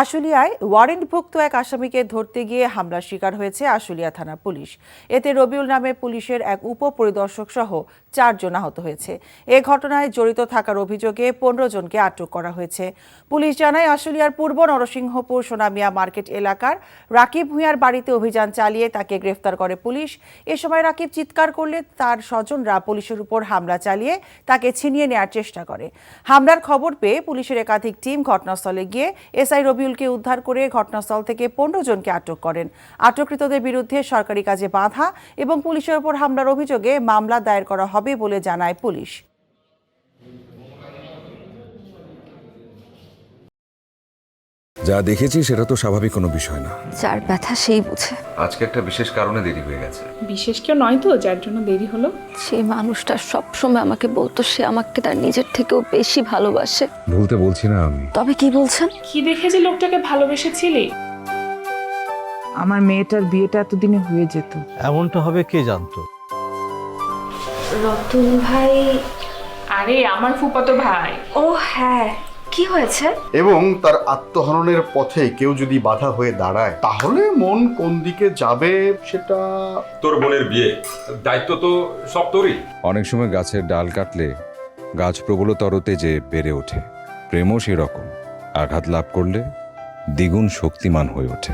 আশুলিয়ায় ওয়ারেন্টভুক্ত এক আসামিকে ধরতে গিয়ে হামলার শিকার হয়েছে আশুলিয়া থানা পুলিশ। এতে রবিউল নামে পুলিশের এক উপপরিদর্শক সহ 4 জন আহত হয়েছে। এ ঘটনায় জড়িত থাকার অভিযোগে 15 জনকে আটক করা হয়েছে। পুলিশ জানায়, আশুলিয়ার পূর্ব নরসিংহপুর সোনামিয়া মার্কেট এলাকার রাকিব ভূঁইয়ার বাড়িতে অভিযান চালিয়ে তাকে গ্রেফতার করে পুলিশ। এ সময় রাকিব চিৎকার করলে তার স্বজনরা পুলিশের উপর হামলা চালিয়ে তাকে ছিনিয়ে নেওয়ার চেষ্টা করে। হামলার খবর পেয়ে পুলিশের একাধিক টিম ঘটনাস্থলে গিয়ে এসআই রবিউলকে উদ্ধার করে ঘটনাস্থল থেকে 15 জনকে আটক করেন। আটককৃতদের বিরুদ্ধে সরকারি কাজে বাধা এবং পুলিশের উপর হামলার অভিযোগে মামলা দায়ের করা হবে বলে জানায় পুলিশ। যা দেখেছি সেটা তো স্বাভাবিক কোনো বিষয় না। যার ব্যথা সেই বুঝে। আজকে একটা বিশেষ কারণে দেরি হয়ে গেছে। বিশেষ কেউ নয় তো যার জন্য দেরি হলো। সেই মানুষটা সবসময় আমাকে বলতো সে আমাকে তার নিজের থেকেও বেশি ভালোবাসে। ভুলতে বলছি না আমি। তবে কি বলছেন? কি দেখে যে লোকটাকে ভালোবেসেছিলি? আমার মেয়েটার বিয়েটা এতদিনে হয়ে যেত। এমনটা হবে কে জানতো? রতন ভাই। আরে আমার ফুফাতো ভাই। ও হ্যাঁ, কি হয়েছে? এবং তার আত্মহননের পথে কেউ যদি বাধা হয়ে দাঁড়ায় তাহলে মন কোন দিকে যাবে সেটা। তোর বোনের বিয়ে, দায়িত্ব তো সব তোরই। অনেক সময় গাছের ডাল কাটলে গাছ প্রবলতরতে যে বেড়ে ওঠে, প্রেমও সেরকম। আঘাত লাভ করলে দ্বিগুণ শক্তিমান হয়ে ওঠে।